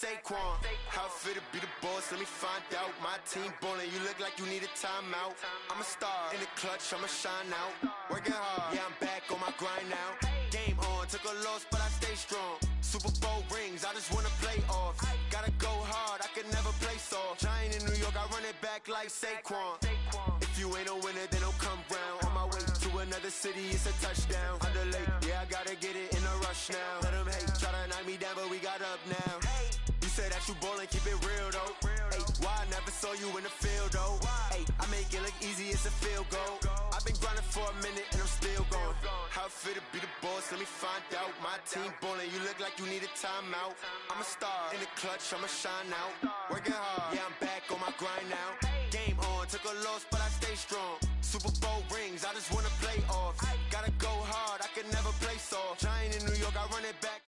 Saquon. How fit to be the boss, let me find out. My team ballin', you look like you need a timeout. I'm a star, in the clutch, I'ma shine out. Working hard, yeah, I'm back on my grind now. Game on, took a loss, but I stay strong. Super Bowl rings, I just wanna play off. Gotta go hard, I can never play soft. Giant in New York, I run it back like Saquon. If you ain't a winner, then don't come round. On my way to another city, it's a touchdown. Underlay, yeah, I gotta get it in a rush now. Let them hate, try to knock me down, but we got up now. You say that you ballin', keep it real though. Hey, why I never saw you in the field though? Hey, I make it look easy, it's a field goal. I've been grinding for a minute and I'm still going. How fit to be the boss, let me find out. My team ballin', you look like you need a timeout. I'm a star, in the clutch, I'ma shine out. Working hard, yeah, I'm back on my grind now. Game on, took a loss, but I stay strong. Super Bowl rings, I just wanna play off. Gotta go hard, I can never play soft. Giant in New York, I run it back.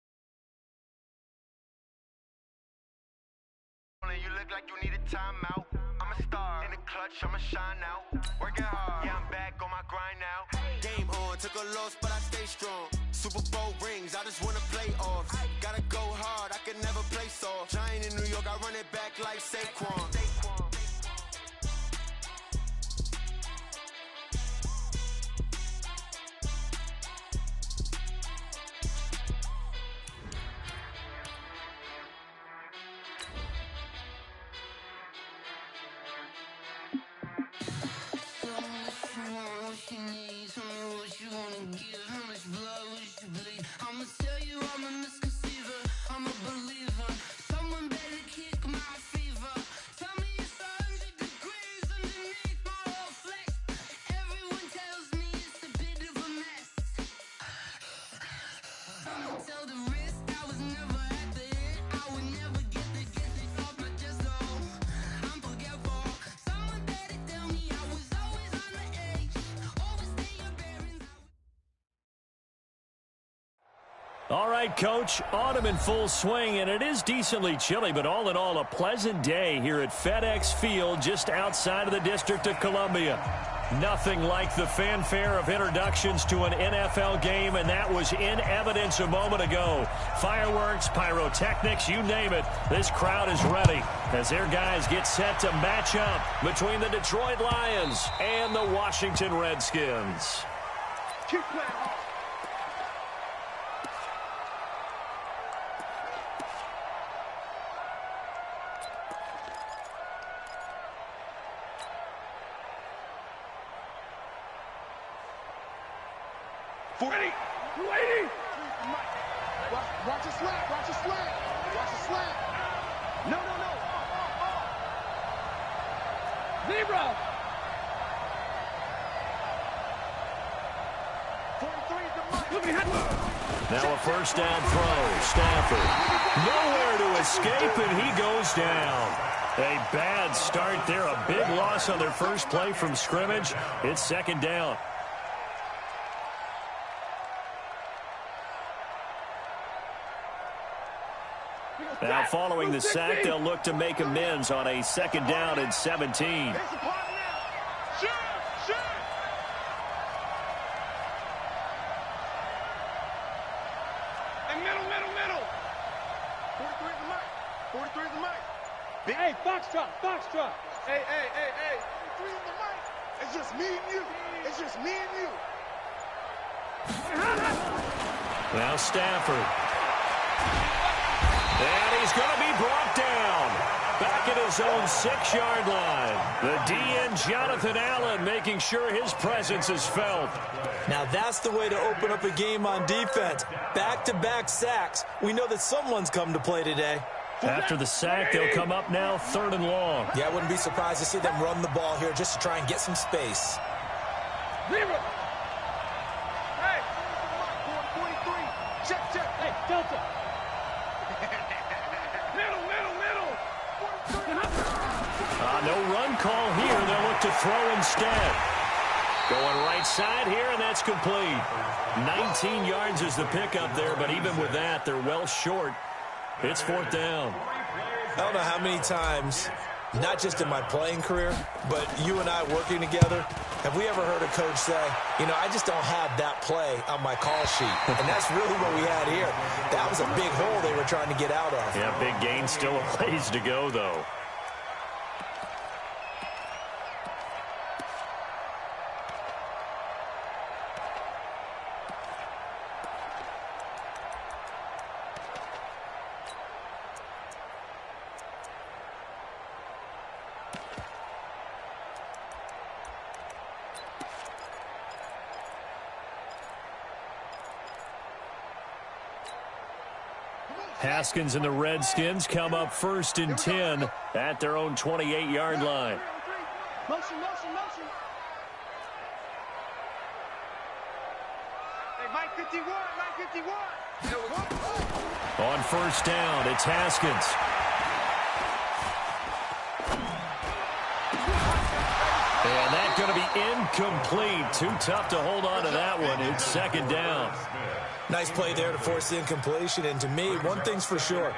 You look like you need a timeout. I'm a star, in the clutch, I'ma shine out. Working hard, yeah, I'm back on my grind now. Game on, took a loss, but I stay strong. Super Bowl rings, I just wanna play off. Gotta go hard, I can never play soft. Giant in New York, I run it back like Saquon. All right, Coach, autumn in full swing, and it is decently chilly, but all in all, a pleasant day here at FedEx Field just outside of the District of Columbia. Nothing like the fanfare of introductions to an NFL game, and that was in evidence a moment ago. Fireworks, pyrotechnics, you name it. This crowd is ready as their guys get set to match up between the Detroit Lions and the Washington Redskins. Keep playing hard. Waiting! Watch a slant! Watch a slant! Watch a slant! No. Zebra! 43 is the mic. Now a first down throw. Stafford nowhere to escape, and he goes down. A bad start there. A big loss on their first play from scrimmage. It's second down. Now, following the sack, they'll look to make amends on a second down and 17. Middle. 43 is the mic. 43 is the mic. Hey, Foxtrot. Hey. 43 is the mic. It's just me and you. Now Stafford. And he's going to be brought down. Back at his own 6-yard line. The DN, Jonathan Allen, making sure his presence is felt. Now that's the way to open up a game on defense. Back-to-back sacks. We know that someone's come to play today. After the sack, they'll come up now 3rd and long. Yeah, I wouldn't be surprised to see them run the ball here just to try and get some space. Zebra! Hey! 43. Check. Hey, Delta! No run call here. They'll look to throw instead. Going right side here, and that's complete. 19 yards is the pickup there, but even with that, they're well short. It's 4th down. I don't know how many times, not just in my playing career, but you and I working together, Have we ever heard a coach say, you know, I just don't have that play on my call sheet? And that's really what we had here. That was a big hole they were trying to get out of. Yeah, big gain, still a ways to go, though. Haskins and the Redskins come up 1st and 10 at their own 28-yard line. Motion, motion, motion. Hey, Mike 51, Mike 51. On 1st down, it's Haskins. And that's going to be incomplete. Too tough to hold on to that one. It's 2nd down. Nice play there to force the incompletion. And to me, one thing's for sure.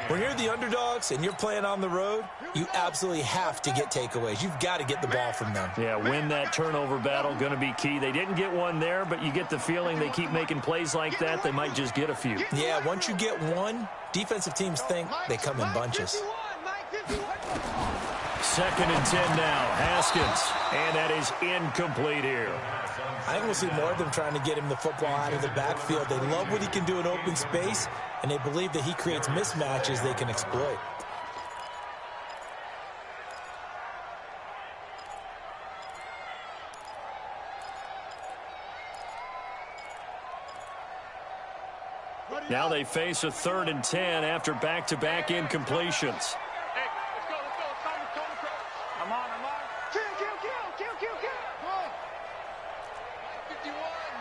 When you're the underdogs and you're playing on the road, you absolutely have to get takeaways. You've got to get the ball from them. Yeah, win that turnover battle, going to be key. They didn't get one there, but you get the feeling they keep making plays like that, they might just get a few. Yeah, once you get one, defensive teams think they come in bunches. 2nd and 10 now, Haskins. And that is incomplete here. I think we'll see more of them trying to get him the football out of the backfield. They love what he can do in open space, and they believe that he creates mismatches they can exploit. Now they face a 3rd and 10 after back-to-back incompletions. Hey, let's go. It's time to call the cross. I'm on. Kill. Come on.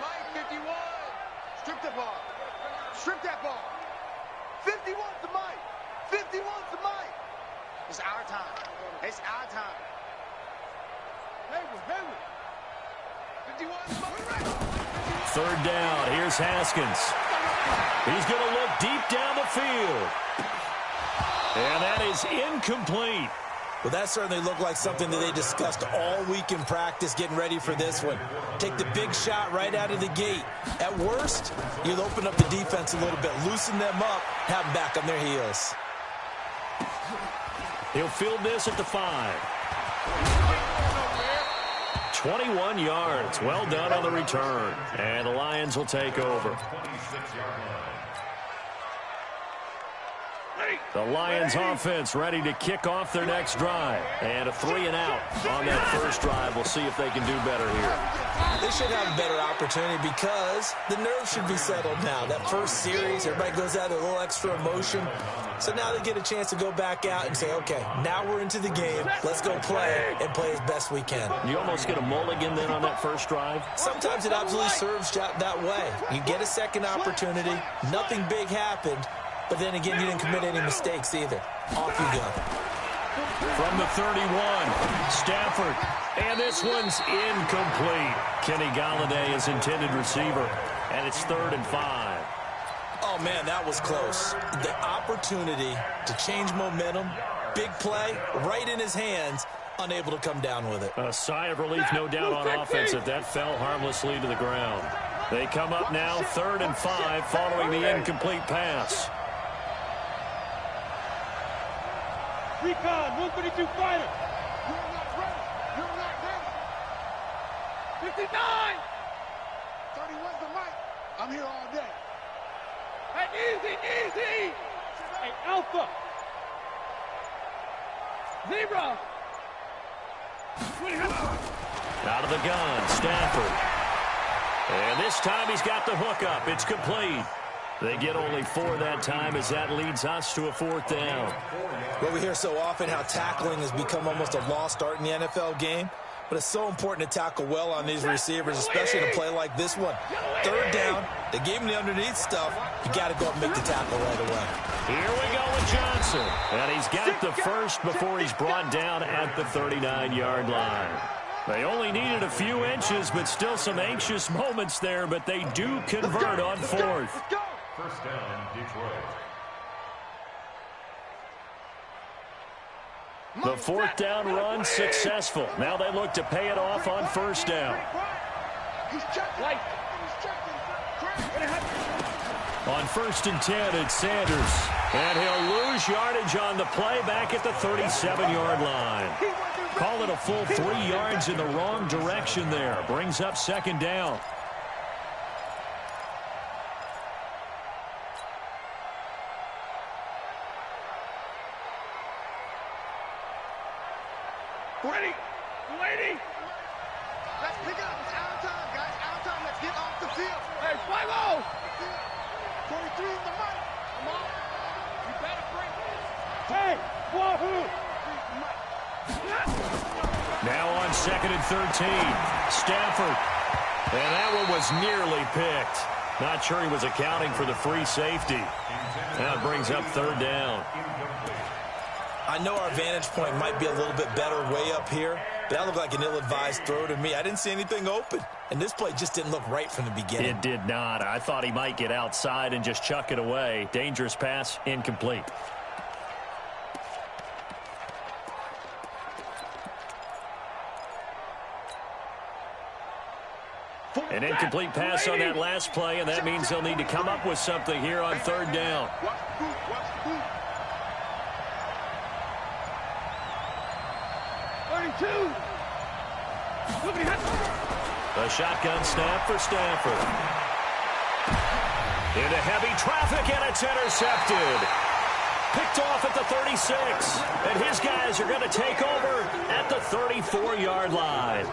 Mike 51. Strip that ball. 51's the Mike. 51's the Mike. It's our time. Hayward. 51's the Mike. 3rd down. Here's Haskins. He's going to look deep down the field. And that is incomplete. Well, that certainly looked like something that they discussed all week in practice getting ready for this one. Take the big shot right out of the gate. At worst, you'll open up the defense a little bit, loosen them up, have them back on their heels. He'll field this at the 5. 21 yards. Well done on the return. And the Lions will take over. The Lions offense ready to kick off their next drive. And a 3-and-out on that first drive. We'll see if they can do better here. They should have a better opportunity because the nerves should be settled now. That first series, everybody goes out with a little extra emotion. So now they get a chance to go back out and say, okay, now we're into the game. Let's go play and play as best we can. You almost get a mulligan then on that first drive? Sometimes it absolutely serves that way. You get a second opportunity. Nothing big happened. But then again, you didn't commit any mistakes either. Off you go. From the 31, Stafford. And this one's incomplete. Kenny Golladay is intended receiver. And it's 3rd and 5. Oh, man, that was close. The opportunity to change momentum, big play, right in his hands, unable to come down with it. A sigh of relief, no doubt, on offense that fell harmlessly to the ground. They come up now 3rd and 5 following the incomplete pass. Recon, 132 fighter. You're not ready. 59. 31's the Mike. I'm here all day. Hey, easy. Hey, Alpha. 0. Out of the gun, Stafford. And this time he's got the hook up. It's complete. They get only 4 that time as that leads us to a 4th down. Well, we hear so often how tackling has become almost a lost art in the NFL game. But it's so important to tackle well on these receivers, especially in a play like this one. 3rd down, they gave him the underneath stuff. You got to go up and make the tackle right away. Here we go with Johnson. And he's got the first before he's brought down at the 39-yard line. They only needed a few inches, but still some anxious moments there, but they do convert on 4th. First down, Detroit. The fourth down run successful. Now they look to pay it off on first down. On 1st and 10, it's Sanders. And he'll lose yardage on the play back at the 37-yard line. Call it a full 3 yards in the wrong direction there. Brings up second down. Ready! Lady! Let's pick it up. It's out of time, guys. Out of time. Let's get off the field. Hey, 5-0! 23 in the mic. Come on. You better bring it. Hey, Wahoo! Now on 2nd and 13. Stafford. And that one was nearly picked. Not sure he was accounting for the free safety. Now it brings up 3rd down. I know our vantage point might be a little bit better way up here, but that looked like an ill-advised throw to me. I didn't see anything open, and this play just didn't look right from the beginning. It did not. I thought he might get outside and just chuck it away. Dangerous pass, incomplete. An incomplete pass on that last play, and that means they'll need to come up with something here on 3rd down. A shotgun snap for Stafford. Into heavy traffic, and it's intercepted. Picked off at the 36. And his guys are going to take over at the 34-yard line.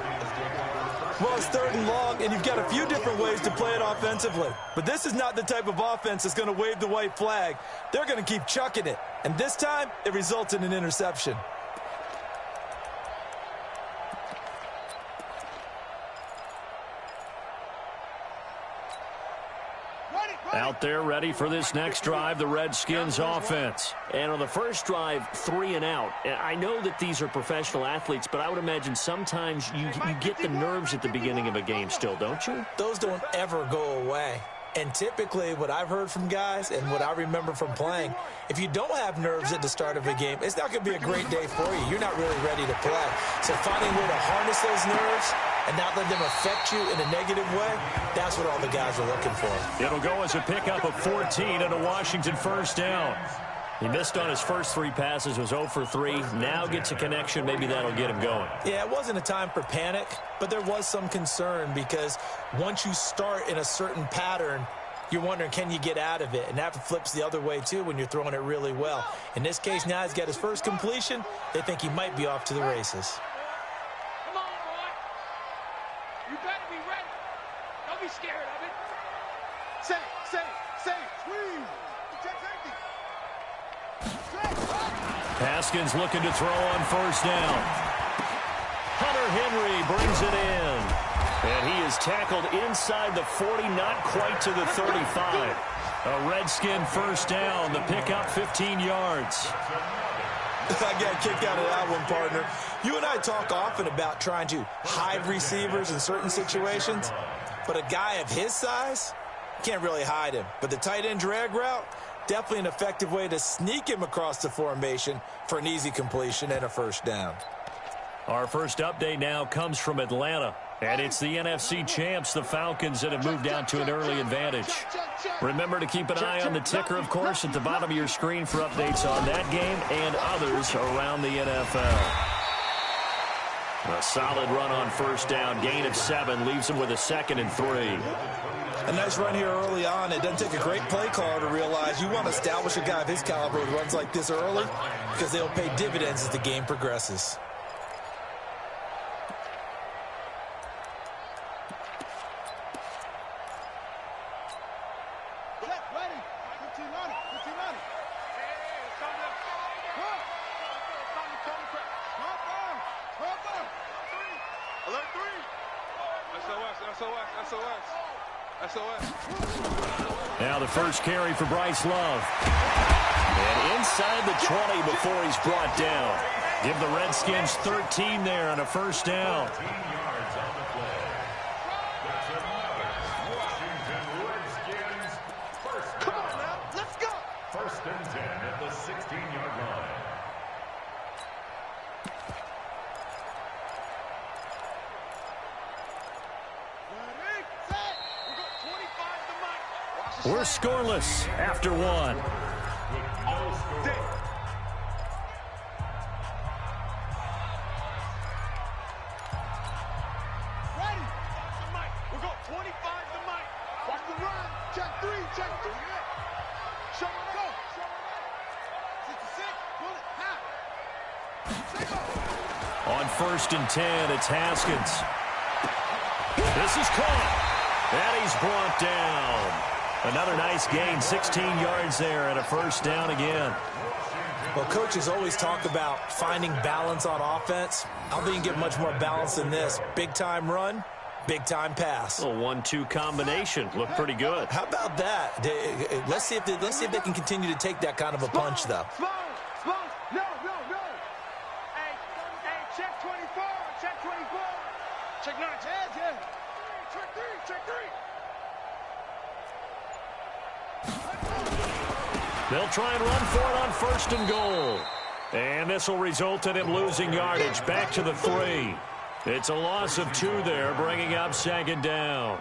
Well, it's 3rd and long, and you've got a few different ways to play it offensively. But this is not the type of offense that's going to wave the white flag. They're going to keep chucking it. And this time, it results in an interception. Out there ready for this next drive, the Redskins offense. And on the first drive, 3 and out. And I know that these are professional athletes, but I would imagine sometimes you get the nerves at the beginning of a game still, don't you? Those don't ever go away. And typically, what I've heard from guys and what I remember from playing, if you don't have nerves at the start of a game, it's not going to be a great day for you. You're not really ready to play. So finding a way to harness those nerves and not let them affect you in a negative way, that's what all the guys are looking for. It'll go as a pickup of 14 and a Washington first down. He missed on his first 3 passes, was 0 for 3. Now gets a connection. Maybe that'll get him going. Yeah, it wasn't a time for panic, but there was some concern because once you start in a certain pattern, you're wondering, can you get out of it? And that flips the other way, too, when you're throwing it really well. In this case, now he's got his first completion. They think he might be off to the races. Come on, boy. You better be ready. Don't be scared of it. Say, squeeze. Check's empty. Haskins looking to throw on first down. Hunter Henry brings it in. And he is tackled inside the 40, not quite to the 35. A Redskin first down. The pickup 15 yards. I got a kick out of that one, partner. You and I talk often about trying to hide receivers in certain situations, but a guy of his size can't really hide him. But the tight end drag route, definitely an effective way to sneak him across the formation for an easy completion and a first down. Our first update now comes from Atlanta. And it's the NFC champs, the Falcons, that have moved down to an early advantage. Remember to keep an eye on the ticker, of course, at the bottom of your screen for updates on that game and others around the NFL. A solid run on first down. Gain of 7 leaves them with a 2nd and 3. A nice run here early on. It doesn't take a great play caller to realize you want to establish a guy of his caliber who runs like this early because they'll pay dividends as the game progresses. Now the first carry for Bryce Love. And inside the 20 before he's brought down. Give the Redskins 13 there on a first down. Come on now, let's go. First and 10 at the 16-yard line. We're scoreless after one. Ready? We'll go 25 to Mike. Watch the run. Check three. Show him go. 66. Pull it. Half. On 1st and 10, it's Haskins. This is caught. And he's brought down. Another nice gain, 16 yards there, and a first down again. Well, coaches always talk about finding balance on offense. I don't think you can get much more balance than this. Big-time run, big-time pass. A 1-2 combination. Looked pretty good. How about that? Let's see if they can continue to take that kind of a punch, though. Slow. No. Hey, check 24. Check 24. Check 9. Yeah. Check 3. They'll try and run for it on 1st and goal. And this will result in him losing yardage back to the 3. It's a loss of 2 there, bringing up 2nd down.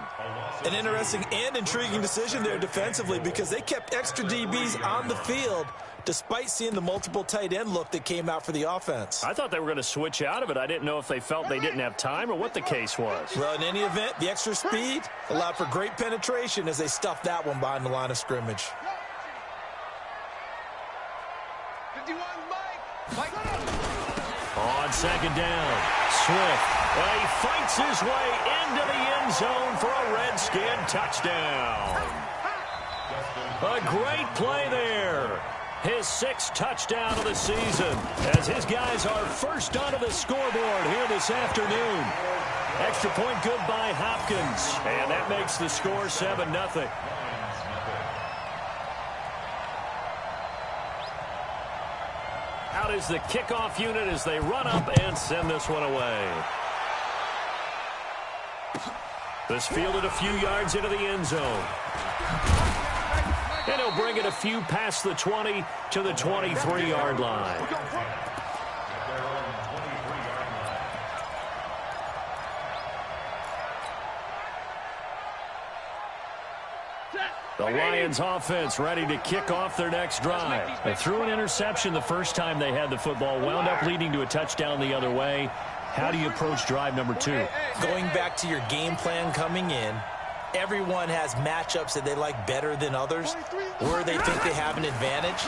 An interesting and intriguing decision there defensively because they kept extra DBs on the field despite seeing the multiple tight end look that came out for the offense. I thought they were going to switch out of it. I didn't know if they felt they didn't have time or what the case was. Well, in any event, the extra speed allowed for great penetration as they stuffed that one behind the line of scrimmage. 51, Mike. On 2nd down, Swift. He fights his way into the end zone for a Redskin touchdown. A great play there. His 6th touchdown of the season as his guys are first onto the scoreboard here this afternoon. Extra point good by Hopkins, and that makes the score 7-0. Out is the kickoff unit as they run up and send this one away. This fielded a few yards into the end zone. And he'll bring it a few past the 20 to the 23-yard line. The Lions offense ready to kick off their next drive. They threw an interception the first time they had the football, wound up leading to a touchdown the other way. How do you approach drive number 2? Going back to your game plan coming in, everyone has matchups that they like better than others, where they think they have an advantage.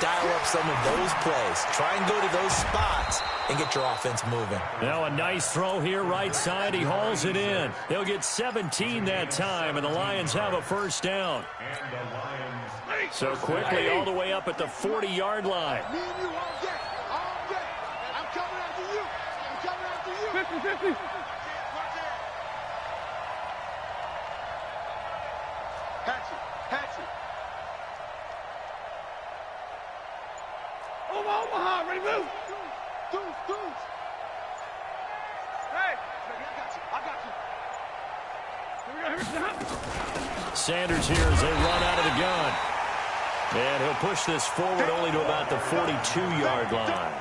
Dial up some of those plays. Try and go to those spots and get your offense moving. Now a nice throw here right side. He hauls it in. They'll get 17 that time, and the Lions have a first down. So quickly all the way up at the 40-yard line. Me and you all day. I'm coming after you. 50. Hatchet. Omaha, ready, move. Deuce. Hey, I got you. Sanders here as they run out of the gun. And he'll push this forward only to about the 42-yard line.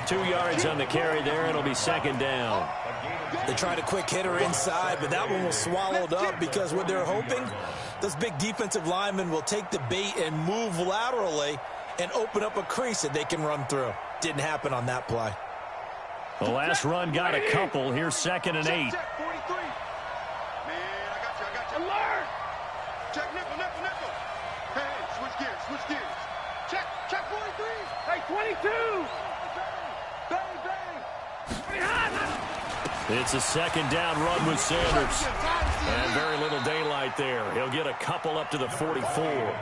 2 yards on the carry there, and it'll be 2nd down. They tried a quick hitter inside, but that one was swallowed up because what they're hoping, those big defensive linemen will take the bait and move laterally and open up a crease that they can run through. Didn't happen on that play. The last run got a couple. Here's 2nd and 8. Check 43. Man, I got you. Alert! Check nickel. Hey, switch gears. Check 43. Hey, 22. Bang. It's a 2nd down run with Sanders. And very little daylight there. He'll get a couple up to the 44.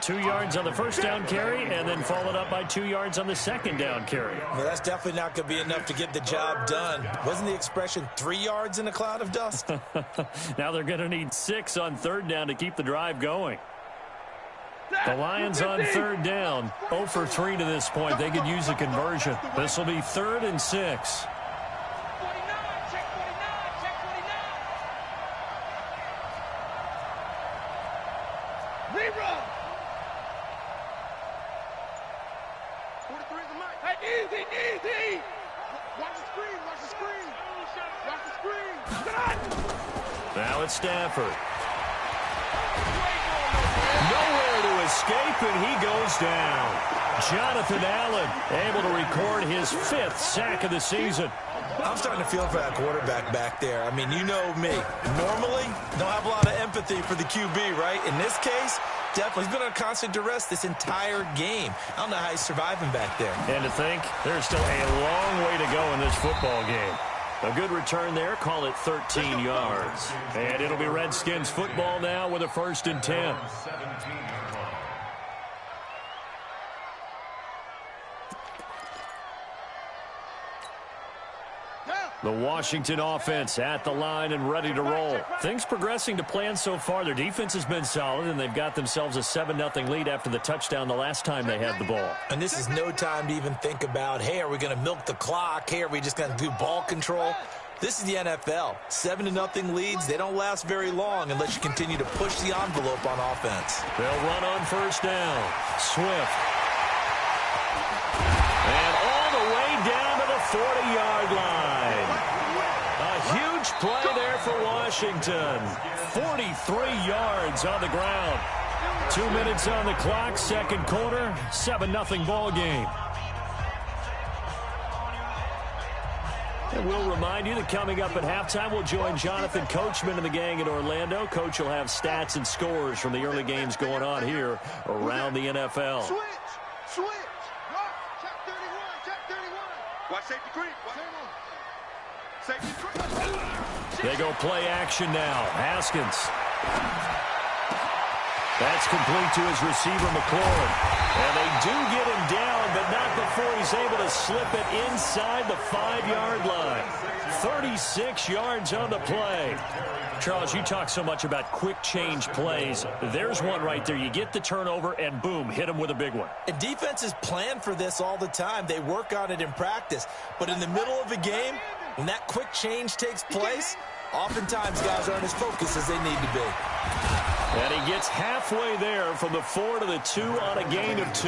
2 yards on the first down carry, and then followed up by 2 yards on the 2nd down carry. Well, that's definitely not going to be enough to get the job done. Wasn't the expression 3 yards in a cloud of dust? Now they're going to need 6 on 3rd down to keep the drive going. The Lions on 3rd down, 0 for 3 to this point. They could use a conversion. This will be 3rd and 6. Easy. Watch the screen. Now it's Stafford. Nowhere to escape, and he goes down. Jonathan Allen able to record his 5th sack of the season. I'm starting to feel for that quarterback back there. I mean, you know me. Normally, don't have a lot of empathy for the QB, right? In this case, definitely. He's been on constant duress this entire game. I don't know how he's surviving back there. And to think, there's still a long way to go in this football game. A good return there. Call it 13 yards. And it'll be Redskins football now with a 1st and 10. The Washington offense at the line and ready to roll. Things progressing to plan so far. Their defense has been solid, and they've got themselves a 7-0 lead after the touchdown the last time they had the ball. And this is no time to even think about, hey, are we going to milk the clock? Hey, are we just going to do ball control? This is the NFL. 7-0 leads, they don't last very long unless you continue to push the envelope on offense. They'll run on 1st down. Swift. And all the way down to the 40-yard line. A huge play there for Washington. 43 yards on the ground. 2 minutes on the clock, 2nd quarter, 7-0 ball game. And we'll remind you that coming up at halftime, we'll join Jonathan Coachman and the gang in Orlando. Coach will have stats and scores from the early games going on here around the NFL. Switch. Check 31. Watch safety creep. Safety creep. They go play action now. Haskins. That's complete to his receiver, McLaurin. And they do get him down, but not before he's able to slip it inside the 5-yard line. 36 yards on the play. Charles, you talk so much about quick change plays. There's one right there. You get the turnover, and boom, hit him with a big one. And defenses plan for this all the time. They work on it in practice. But in the middle of a game, when that quick change takes place, oftentimes guys aren't as focused as they need to be. And he gets halfway there from the 4 to the 2 on a gain of 2.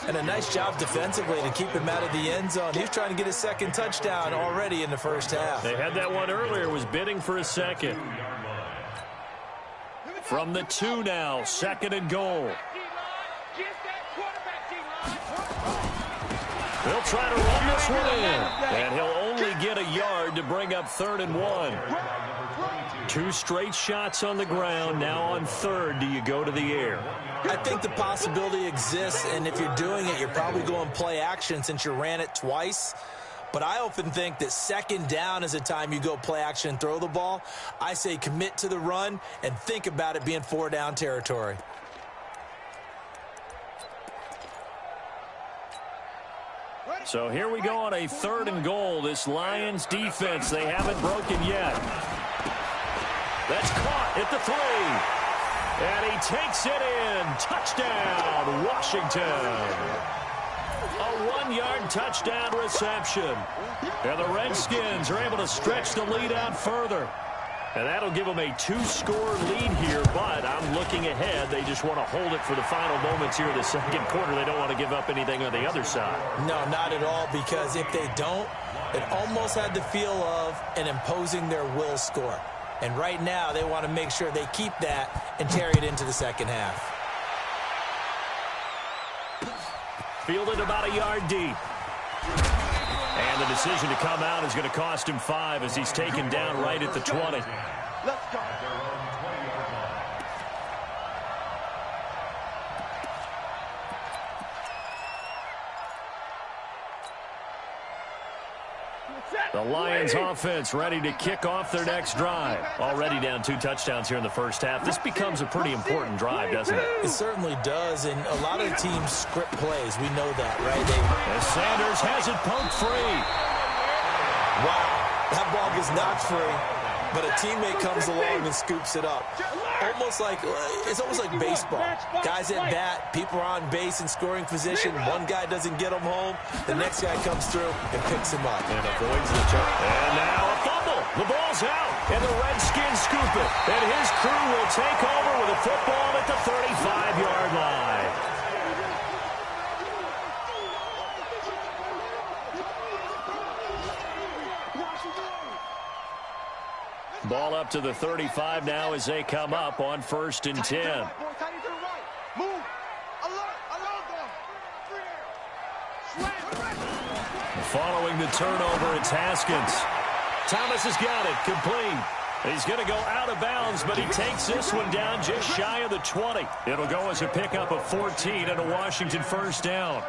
And a nice job defensively to keep him out of the end zone. He was trying to get his 2nd touchdown already in the 1st half. They had that one earlier, was bidding for a 2nd. From the 2 now, 2nd and goal. They'll try to run this one in. And he'll only get a yard to bring up 3rd and 1. 2 straight shots on the ground. Now on 3rd, do you go to the air? I think the possibility exists, and if you're doing it, you're probably going play action since you ran it twice. But I often think that 2nd down is a time you go play action and throw the ball. I say commit to the run and think about it being 4-down territory. So here we go on a 3rd and goal. This Lions defense, they haven't broken yet. That's caught at the 3. And he takes it in. Touchdown, Washington. A 1-yard touchdown reception. And the Redskins are able to stretch the lead out further. And that'll give them a 2-score lead here, but I'm looking ahead. They just want to hold it for the final moments here of the 2nd quarter. They don't want to give up anything on the other side. No, not at all, because if they don't, it almost had the feel of an imposing their will score. And right now, they want to make sure they keep that and carry it into the 2nd half. Fielded about a yard deep. And the decision to come out is going to cost him 5 as he's taken down right at the 20. Let's go. The Lions offense ready to kick off their next drive. Already down 2 touchdowns here in the 1st half. This becomes a pretty important drive, doesn't it? It certainly does, and a lot of the teams script plays. We know that, right? As Sanders has it poked free. Wow, that ball gets knocked free, but a teammate comes along and scoops it up. It's almost like baseball. Guys at bat, people are on base in scoring position. One guy doesn't get him home. The next guy comes through and picks him up. And avoids the chuck. And now a fumble. The ball's out. And the Redskins scoop it. And his crew will take over with a football at the 35-yard line. Ball up to the 35 now as they come up on 1st and 10. Move. Following the turnover, it's Haskins. Thomas has got it, complete. He's going to go out of bounds, but he takes this one down just shy of the 20. It'll go as a pickup of 14 and a Washington first down.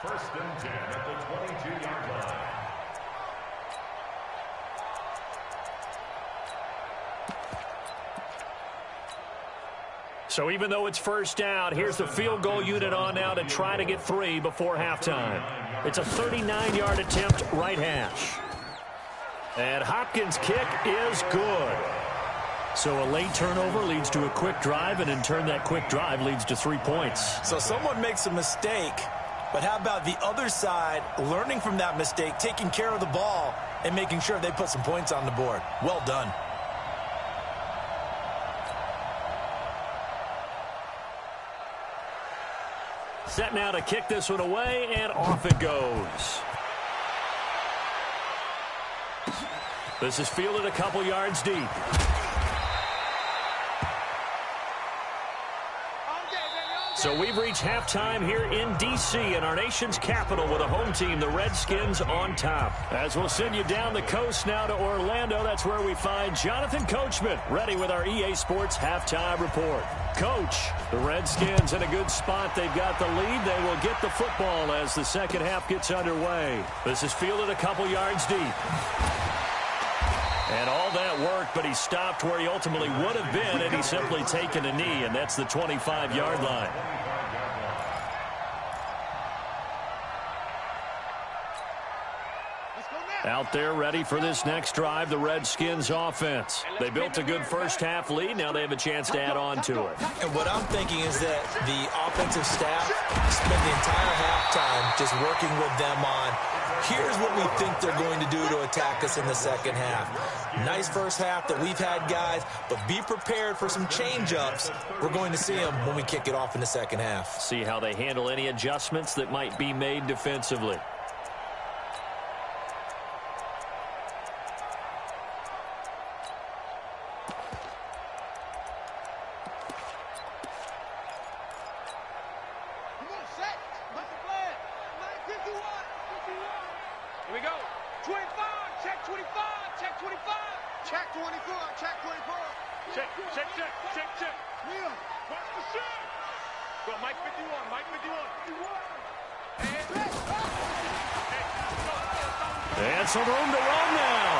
1st and 10 at the 22-yard line. So even though it's first down, here's the field goal unit on now to try to get 3 before halftime. It's a 39-yard attempt, right hash. And Hopkins' kick is good. So a late turnover leads to a quick drive, and in turn that quick drive leads to 3 points. So someone makes a mistake, but how about the other side learning from that mistake, taking care of the ball, and making sure they put some points on the board? Well done. Set now to kick this one away, and off it goes. This is fielded a couple yards deep. So we've reached halftime here in D.C. in our nation's capital with a home team, the Redskins, on top. As we'll send you down the coast now to Orlando, that's where we find Jonathan Coachman, ready with our EA Sports halftime report. Coach, the Redskins in a good spot. They've got the lead. They will get the football as the second half gets underway. This is fielded a couple yards deep. And all that worked, but he stopped where he ultimately would have been, and he's simply taken a knee, and that's the 25-yard line. Out there ready for this next drive, the Redskins offense. They built a good first-half lead. Now they have a chance to add on to it. And what I'm thinking is that the offensive staff spent the entire halftime just working with them on, here's what we think they're going to do to attack us in the second half. Nice first half that we've had, guys, but be prepared for some change-ups. We're going to see them when we kick it off in the second half. See how they handle any adjustments that might be made defensively. And some room to run now.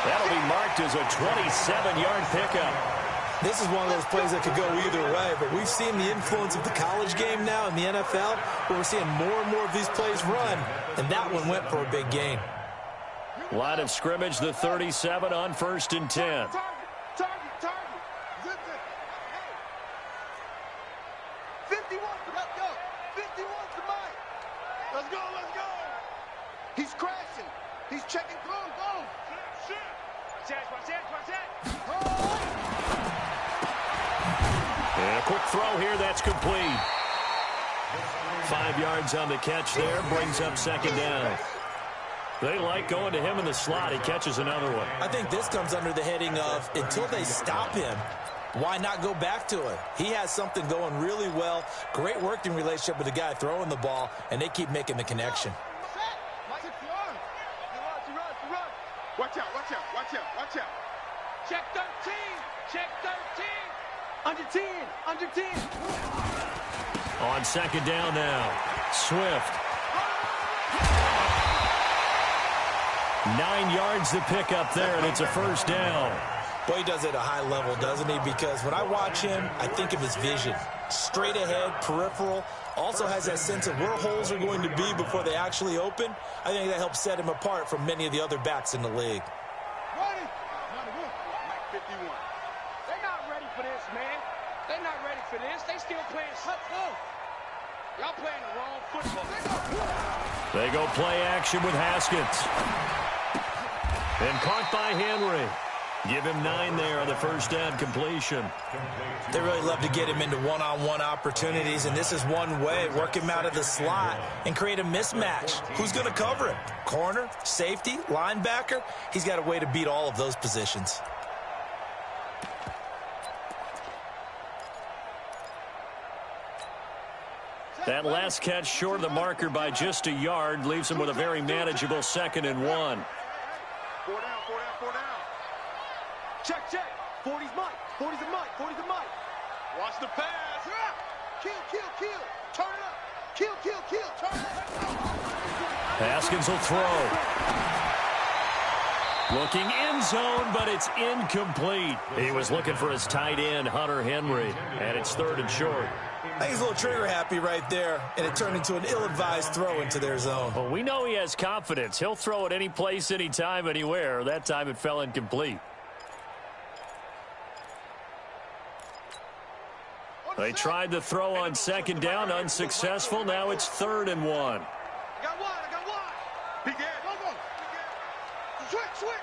That'll be marked as a 27-yard pickup. This is one of those plays that could go either way, but we've seen the influence of the college game now in the NFL, where we're seeing more and more of these plays run, and that one went for a big gain. Line of scrimmage, the 37 on 1st and 10. He's crashing. He's checking through. Go. And a quick throw here. That's complete. 5 yards on the catch there. Brings up second down. They like going to him in the slot. He catches another one. I think this comes under the heading of, until they stop him, why not go back to it? He has something going really well. Great working relationship with the guy throwing the ball, and they keep making the connection. Watch out, watch out, watch out, watch out. Check 13. Check 13. Under 10. Under 10. On second down now. Swift. 9 yards to pick up there, and it's a first down. Boy, he does it at a high level, doesn't he? Because when I watch him, I think of his vision. Straight ahead, peripheral. Also has that sense of where holes are going to be before they actually open. I think that helps set him apart from many of the other backs in the league. Ready? Mike 51. They're not ready for this, man. They're not ready for this. They still playing football. Y'all playing the wrong football. They go play action with Haskins. And caught by Henry. Give him 9 there on the first down completion. They really love to get him into one-on-one opportunities, and this is one way. Work him out of the slot and create a mismatch. Who's going to cover him? Corner, safety, linebacker? He's got a way to beat all of those positions. That last catch short of the marker by just a yard leaves him with a very manageable 2nd and 1. 4 down, 4 down, 4 down. Check, check. 40's Mike. 40's a Mike. 40's a Mike. Watch the pass. Kill, kill, kill. Turn it up. Kill, kill, kill. Turn it up. Haskins will throw. Looking end zone, but it's incomplete. He was looking for his tight end, Hunter Henry, and it's 3rd and short. I think he's a little trigger happy right there, and it turned into an ill-advised throw into their zone. Well, we know he has confidence. He'll throw it any place, anytime, anywhere. That time it fell incomplete. They tried the throw on 2nd down, unsuccessful. Now it's 3rd and 1. I got one. Big Ed. Go. Switch.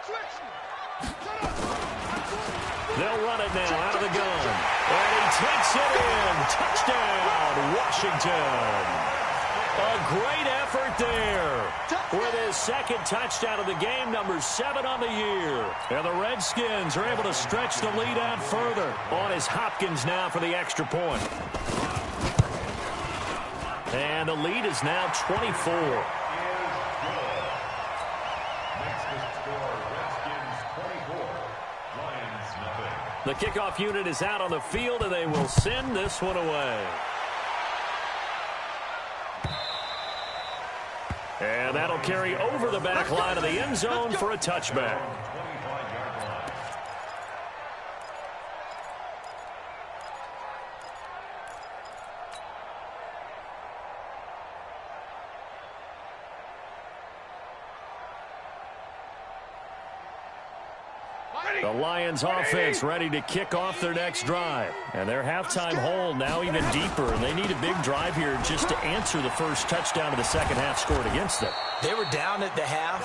They'll run it now out of the gun. And he takes it in. Touchdown, Washington. A great effort there. With his 2nd touchdown of the game, number 7 on the year. And the Redskins are able to stretch the lead out further. On is Hopkins now for the extra point. And the lead is now 24. The kickoff unit is out on the field, and they will send this one away. And that'll carry over the back line of the end zone for a touchback. The Lions offense ready to kick off their next drive. And their halftime hole now even deeper. And they need a big drive here just to answer the first touchdown of the second half scored against them. They were down at the half.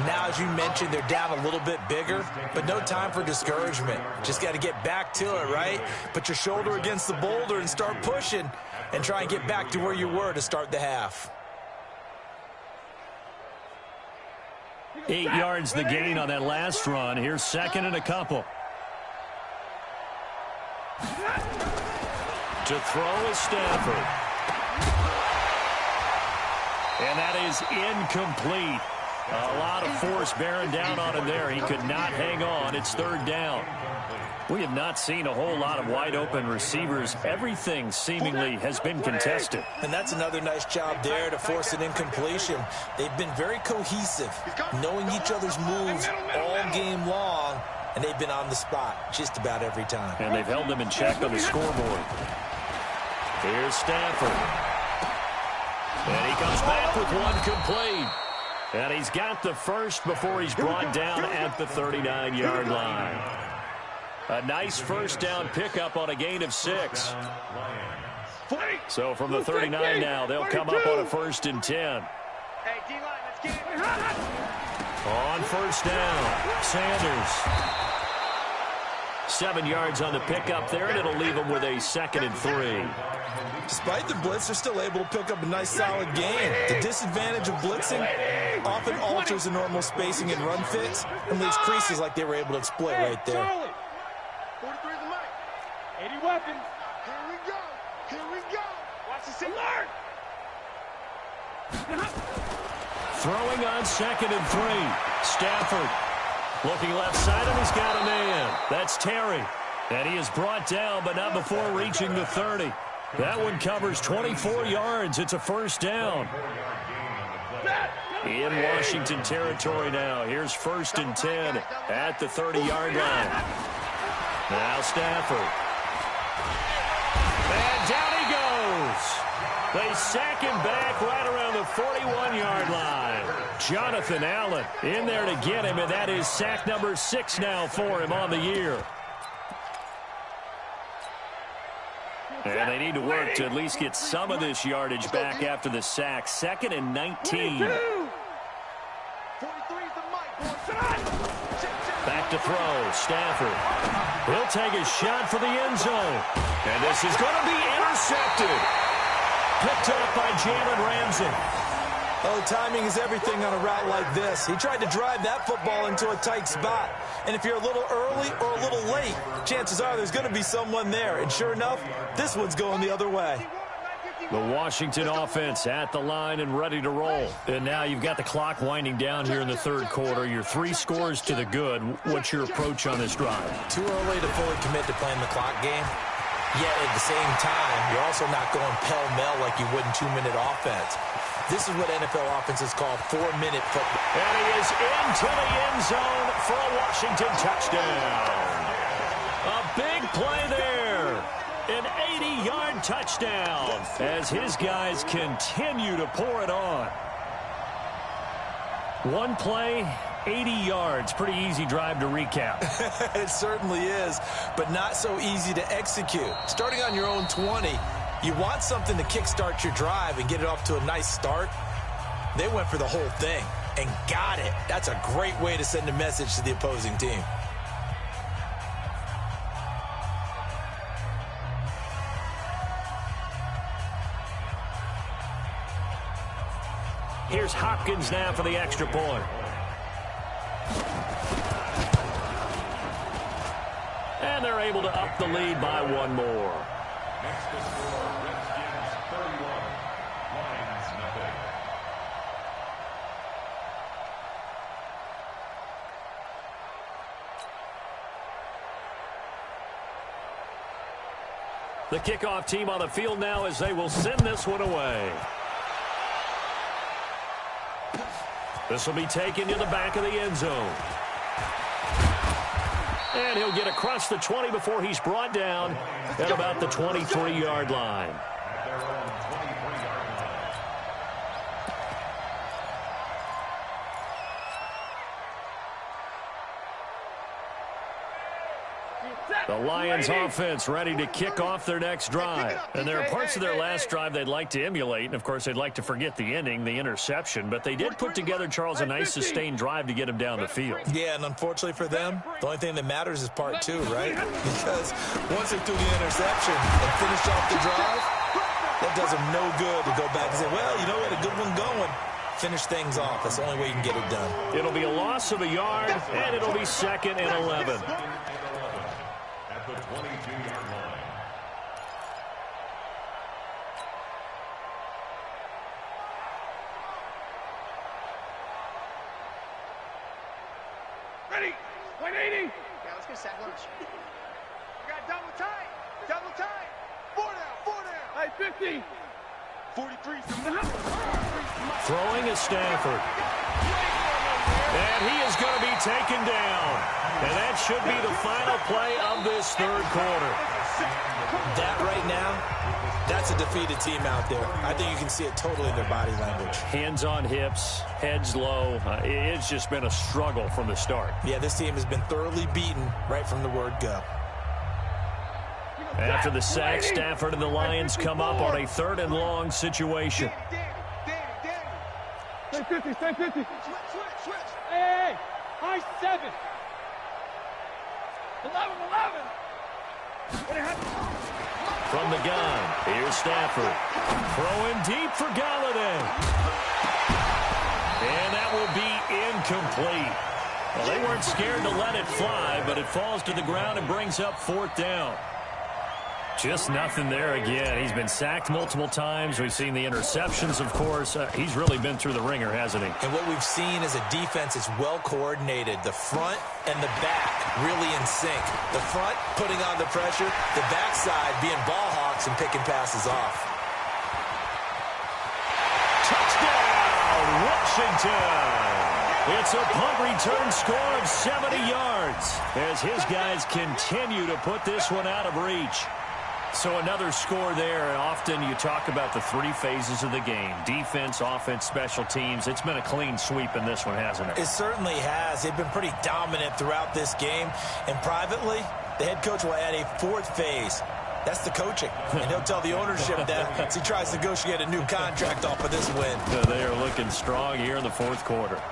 Now, as you mentioned, they're down a little bit bigger, but no time for discouragement. Just got to get back to it, right? Put your shoulder against the boulder and start pushing and try and get back to where you were to start the half. 8 yards the gain on that last run. Here's 2nd and a couple. To throw is Stafford. And that is incomplete. A lot of force bearing down on him there. He could not hang on. It's 3rd down. We have not seen a whole lot of wide-open receivers. Everything seemingly has been contested. And that's another nice job there to force an incompletion. They've been very cohesive, knowing each other's moves all game long, and they've been on the spot just about every time. And they've held them in check on the scoreboard. Here's Stafford. And he comes back with one complete. And he's got the first before he's brought down at the 39-yard line. A nice first down pickup on a gain of 6. So from the 39 now, they'll come up on a 1st and 10. Hey, D-line, let's get it. On first down, Sanders. 7 yards on the pickup there, and it'll leave them with a 2nd and 3. Despite the blitz, they're still able to pick up a nice solid gain. The disadvantage of blitzing often alters the normal spacing and run fits and leaves creases like they were able to exploit right there. 43 is the mic. 80 weapons. Here we go. Watch the singular. Throwing on 2nd and 3. Stafford looking left side, and he's got a man. That's Terry. And he is brought down, but not before reaching the 30. That one covers 24 yards. It's a 1st down. In Washington territory now. Here's 1st and 10 at the 30-yard line. Now Stafford. And down he goes. They sack him back right around the 41-yard line. Jonathan Allen in there to get him, and that is sack number 6 now for him on the year. And they need to work to at least get some of this yardage back after the sack. 2nd and 19. Back to throw. Stafford. He'll take a shot for the end zone. And this is going to be intercepted. Picked up by Jalen Ramsey. Oh, timing is everything on a route like this. He tried to drive that football into a tight spot. And if you're a little early or a little late, chances are there's going to be someone there. And sure enough, this one's going the other way. The Washington offense at the line and ready to roll. And now you've got the clock winding down here in the third quarter. You're 3 scores to the good. What's your approach on this drive? Too early to fully commit to playing the clock game. Yet at the same time, you're also not going pell-mell like you would in 2-minute offense. This is what NFL offenses call 4-minute football. And he is into the end zone for a Washington touchdown. A big play there. An 80-yard touchdown as his guys continue to pour it on. One play, 80 yards. Pretty easy drive to recap. It certainly is, but not so easy to execute. Starting on your own 20, you want something to kickstart your drive and get it off to a nice start. They went for the whole thing and got it. That's a great way to send a message to the opposing team. Here's Hopkins now for the extra point. And they're able to up the lead by one more. Next to score, Redskins 31, Lions nothing. The kickoff team on the field now as they will send this one away. This will be taken to the back of the end zone. And he'll get across the 20 before he's brought down at about the 23-yard line. At their own 23-yard line. The Lions offense ready to kick off their next drive. And there are parts of their last drive they'd like to emulate. And, of course, they'd like to forget the ending, the interception. But they did put together, Charles, a nice sustained drive to get him down the field. Yeah, and unfortunately for them, the only thing that matters is part 2, right? Because once they threw the interception and finished off the drive, that does them no good to go back and say, well, you know, we had a good one going. Finish things off. That's the only way you can get it done. It'll be a loss of a yard, and it'll be 2nd and 11. At the 22-yard line. Ready? 180. Yeah, let's get sack lunch. We got double time. Double time. 4 down. Hey, 50. 43. Throwing is Stafford. And he is going to be taken down. And that should be the final play of this third quarter. That right now, that's a defeated team out there. I think you can see it totally in their body language. Hands on hips, heads low. It's just been a struggle from the start. Yeah, this team has been thoroughly beaten right from the word go. After the sack, Stafford and the Lions come up on a 3rd and long situation. Stay 50. Switch. Hey, high 7. 11. From the gun, here's Stafford. Throwing deep for Galladay. And that will be incomplete. Well, they weren't scared to let it fly, but it falls to the ground and brings up 4th down. Just nothing there again. He's been sacked multiple times. We've seen the interceptions, of course. He's really been through the ringer, hasn't he? And what we've seen is a defense that's well coordinated. The front and the back really in sync. The front putting on the pressure. The backside being ball hawks and picking passes off. Touchdown, Washington! It's a punt return score of 70 yards as his guys continue to put this one out of reach. So another score there, and often you talk about the 3 phases of the game. Defense, offense, special teams. It's been a clean sweep in this one, hasn't it? It certainly has. They've been pretty dominant throughout this game. And privately, the head coach will add a 4th phase. That's the coaching. And he'll tell the ownership that as he tries to negotiate a new contract off of this win. They are looking strong here in the 4th quarter.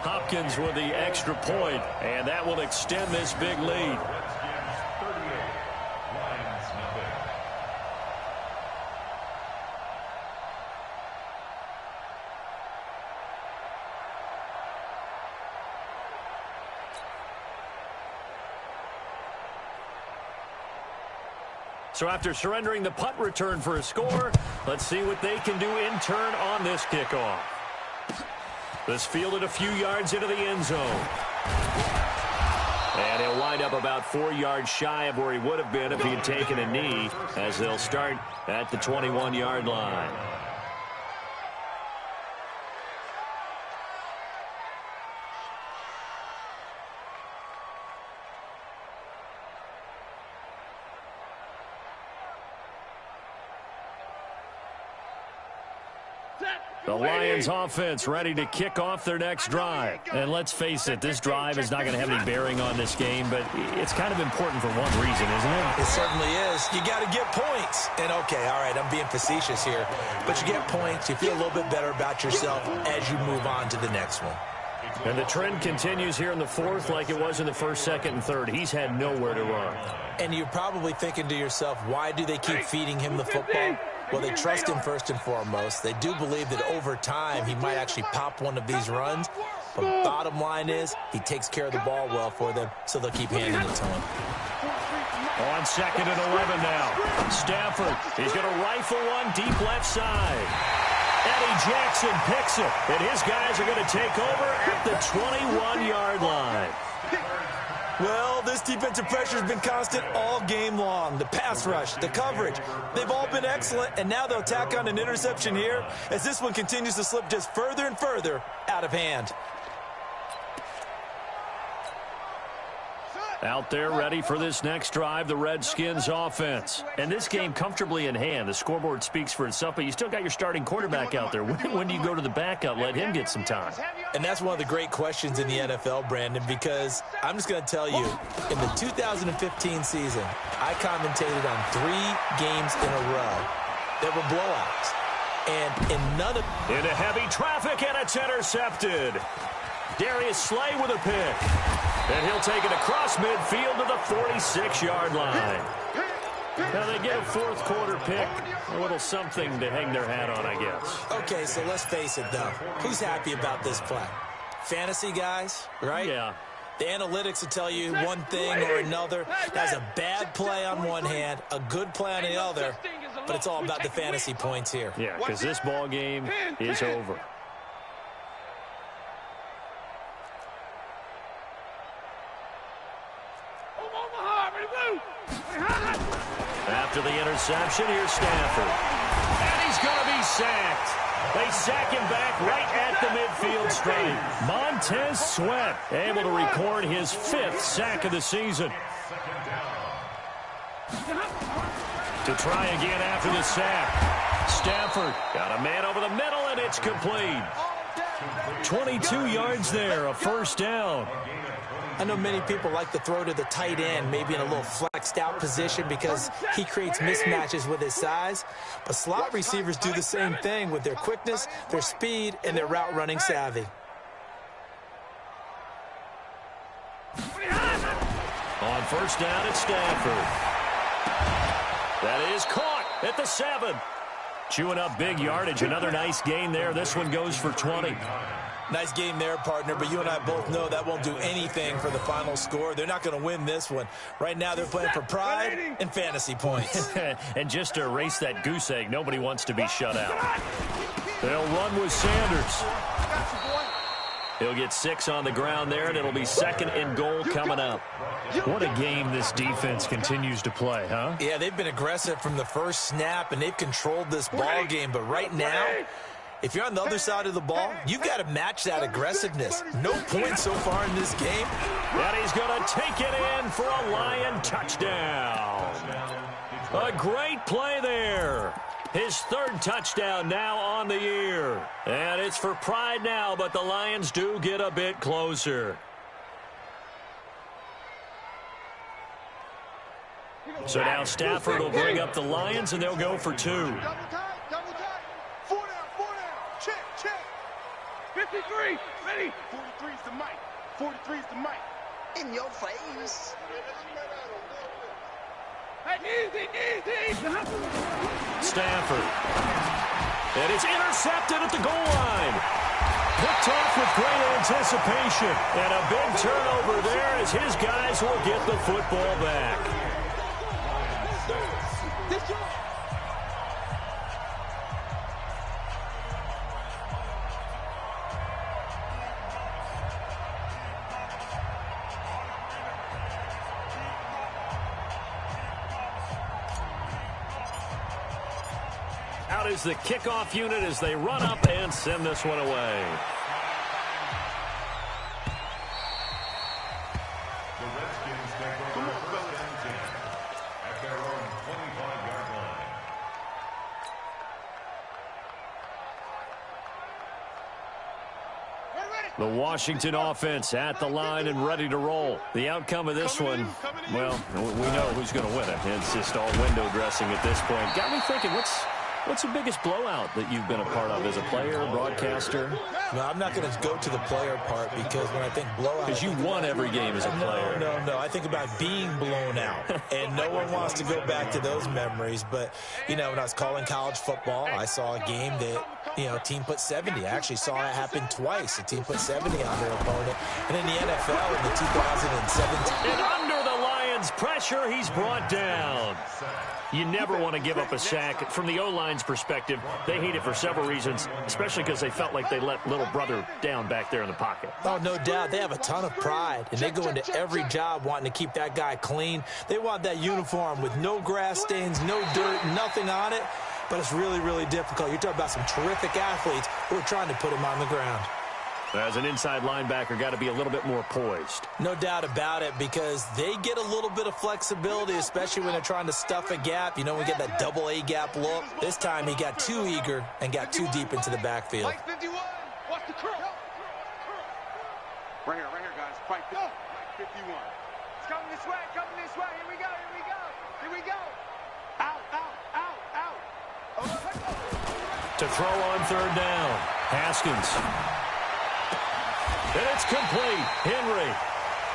Hopkins with the extra point, and that will extend this big lead. Redskins 38, Lions nothing. So after surrendering the punt return for a score, let's see what they can do in turn on this kickoff. This fielded a few yards into the end zone. And he'll wind up about 4 yards shy of where he would have been if he had taken a knee, as they'll start at the 21-yard line. The Lions offense ready to kick off their next drive. And let's face it, this drive is not going to have any bearing on this game, but it's kind of important for one reason, isn't it? It certainly is. You got to get points. And, okay, all right, I'm being facetious here. But you get points, you feel a little bit better about yourself as you move on to the next one. And the trend continues here in the fourth like it was in the first, second, and third. He's had nowhere to run. And you're probably thinking to yourself, why do they keep feeding him the football? Well, they trust him first and foremost. They do believe that over time he might actually pop one of these runs. But bottom line is he takes care of the ball well for them, so they'll keep handing it to him. On 2nd and 11 now. Stafford, he's going to rifle one deep left side. Eddie Jackson picks it, and his guys are going to take over at the 21-yard line. Well, this defensive pressure has been constant all game long. The pass rush, the coverage, they've all been excellent, and now they'll tack on an interception here as this one continues to slip just further and further out of hand. Out there ready for this next drive, the Redskins offense. And this game comfortably in hand. The scoreboard speaks for itself, but you still got your starting quarterback out there. When do you go to the backup, let him get some time? And that's one of the great questions in the NFL, Brandon, because I'm just going to tell you, in the 2015 season, I commentated on 3 games in a row that were blowouts. And in none of... Into heavy traffic, and it's intercepted. Darius Slay with a pick. And he'll take it across midfield to the 46-yard line. Now they get a fourth quarter pick. A little something to hang their hat on, I guess. Okay, so let's face it, though. Who's happy about this play? Fantasy guys, right? Yeah. The analytics will tell you one thing or another. That's a bad play on one hand, a good play on the other, but it's all about the fantasy points here. Yeah, because this ball game is over. After the interception, here's Stafford. And he's going to be sacked. They sack him back right at the midfield stripe. Montez Sweat able to record his 5th sack of the season. To try again after the sack. Stafford got a man over the middle, and it's complete. 22 yards there, a first down. I know many people like to throw to the tight end, maybe in a little flexed out position because he creates mismatches with his size. But slot receivers do the same thing with their quickness, their speed, and their route running savvy. On first down, it's Stafford. That is caught at the 7. Chewing up big yardage. Another nice gain there. This one goes for 20. Nice game there, partner, but you and I both know that won't do anything for the final score. They're not going to win this one. Right now, they're playing for pride and fantasy points. And just to erase that goose egg, nobody wants to be shut out. They'll run with Sanders. He'll get 6 on the ground there, and it'll be 2nd and goal coming up. What a game this defense continues to play, huh? Yeah, they've been aggressive from the first snap, and they've controlled this ball game. But right now, if you're on the other side of the ball, you've got to match that aggressiveness. No points so far in this game. And he's going to take it in for a Lion touchdown. A great play there. His 3rd touchdown now on the year. And it's for pride now, but the Lions do get a bit closer. So now Stafford will bring up the Lions, and they'll go for 2. Double time. 4 down. Check. 55. 43. Ready? 43 is the mic. 43 is the mic. In your face. Hey, easy. Stafford. And it's intercepted at the goal line. Picked off with great anticipation. And a big turnover there as his guys will get the football back. Out is the kickoff unit as they run up and send this one away. The Redskins take over first and 10 at their own 25-yard line. The Washington offense at the line and ready to roll. The outcome of this one, well, we know who's going to win it. It's just all window dressing at this point. Got me thinking, what's the biggest blowout that you've been a part of as a player, broadcaster? No, I'm not going to go to the player part because when I think blowout... Because you won every game as a player. No. I think about being blown out. And no one wants to go back to those memories. But, you know, when I was calling college football, I saw a game that, you know, a team put 70. I actually saw it happen twice. A team put 70 on their opponent. And in the NFL in the 2017... And under the Lions' pressure, he's brought down. You never want to give up a sack. From the O-line's perspective, they hate it for several reasons, especially because they felt like they let little brother down back there in the pocket. Oh, no doubt. They have a ton of pride, and they go into every job wanting to keep that guy clean. They want that uniform with no grass stains, no dirt, nothing on it. But it's really, really difficult. You're talking about some terrific athletes who are trying to put him on the ground. As an inside linebacker, got to be a little bit more poised. No doubt about it, because they get a little bit of flexibility, especially when they're trying to stuff a gap. You know, we get that double A gap look. This time he got too eager and got too deep into the backfield. Mike 51. Watch the curl. Right here, guys. Fight. Mike 51. It's coming this way. Here we go. Out. To throw on third down. Haskins. And it's complete. Henry,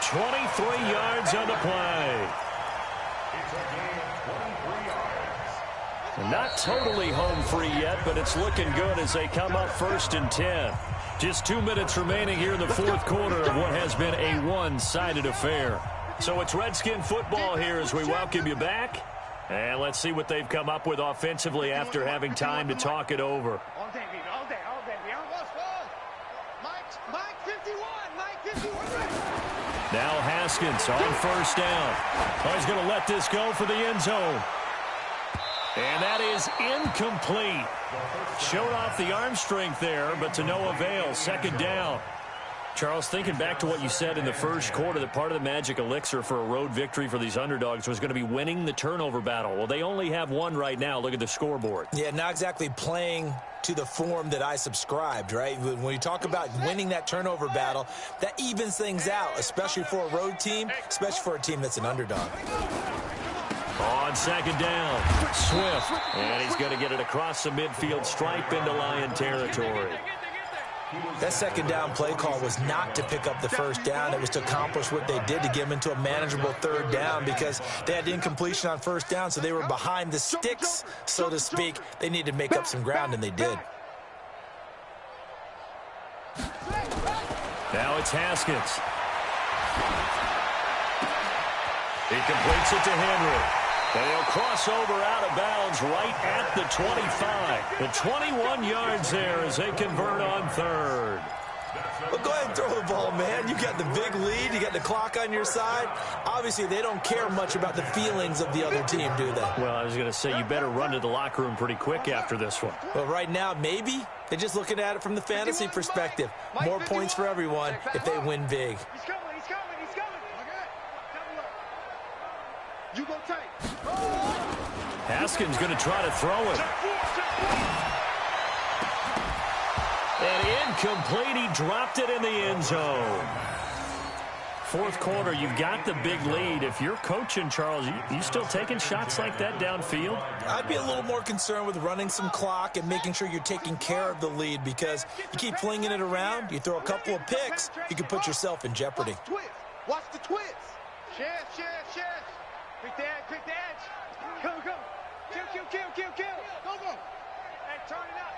23 yards on the play. It's a gain of 23 yards. Not totally home free yet, but it's looking good as they come up 1st and 10. Just 2 minutes remaining here in the fourth quarter of what has been a one-sided affair. So it's Redskin football here as we welcome you back. And let's see what they've come up with offensively after having time to talk it over. All day. Mike 51. Now Haskins on first down. Oh, he's going to let this go for the end zone. And that is incomplete. Showed off the arm strength there, but to no avail. Second down. Charles, thinking back to what you said in the first quarter, that part of the magic elixir for a road victory for these underdogs was going to be winning the turnover battle. Well, they only have one right now. Look at the scoreboard. Yeah, not exactly playing to the form that I subscribed, right? When you talk about winning that turnover battle, that evens things out, especially for a road team, especially for a team that's an underdog. On second down, Swift. And he's going to get it across the midfield stripe into Lion territory. That second down play call was not to pick up the first down. It was to accomplish what they did to get them into a manageable third down because they had incompletion on first down, so they were behind the sticks, so to speak. They needed to make up some ground, and they did. Now it's Haskins. He completes it to Henry. And he'll cross over out of bounds right at the 25. The 21 yards there as they convert on third. Well, go ahead and throw the ball, man. You got the big lead. You got the clock on your side. Obviously, they don't care much about the feelings of the other team, do they? Well, I was going to say, you better run to the locker room pretty quick after this one. Well, right now, maybe. They're just looking at it from the fantasy perspective. More points for everyone if they win big. He's coming. You go tight. Haskins going to try to throw it. And incomplete. He dropped it in the end zone. fourth quarter. You've got the big lead. If you're coaching, Charles, you still taking shots like that downfield? I'd be a little more concerned with running some clock and making sure you're taking care of the lead, because you keep flinging it around, you throw a couple of picks, you can put yourself in jeopardy. Watch the twist. Shift. Quick the edge. Go. Kill. Go. Hey, turn it up.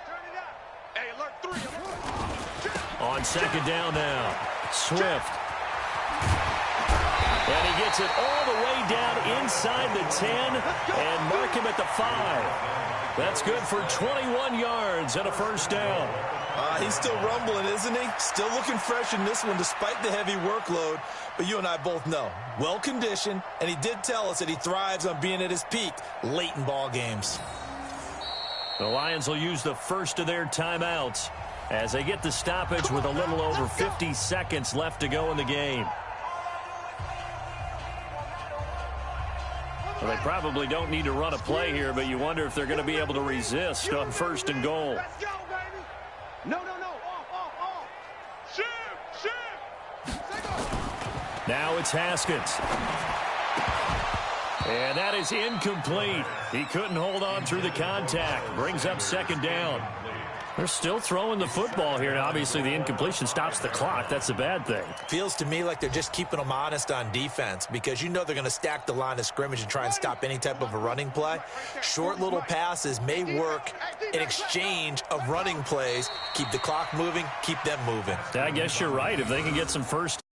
Hey, alert 3. On second down now, Swift. And he gets it all the way down inside the 10 and mark him at the 5. That's good for 21 yards and a first down. He's still rumbling, isn't he? Still looking fresh in this one despite the heavy workload. But you and I both know, well-conditioned, and he did tell us that he thrives on being at his peak late in ball games. The Lions will use the first of their timeouts as they get the stoppage with a little over 50 seconds left to go in the game. Well, they probably don't need to run a play here, but you wonder if they're going to be able to resist on first and goal. Let's go, baby. No. Off. Shift. Now it's Haskins. And that is incomplete. He couldn't hold on through the contact. Brings up second down. They're still throwing the football here. Now, obviously, the incompletion stops the clock. That's a bad thing. Feels to me like they're just keeping them honest on defense, because you know they're going to stack the line of scrimmage and try and stop any type of a running play. Short little passes may work in exchange of running plays. Keep the clock moving, keep them moving. I guess you're right. If they can get some first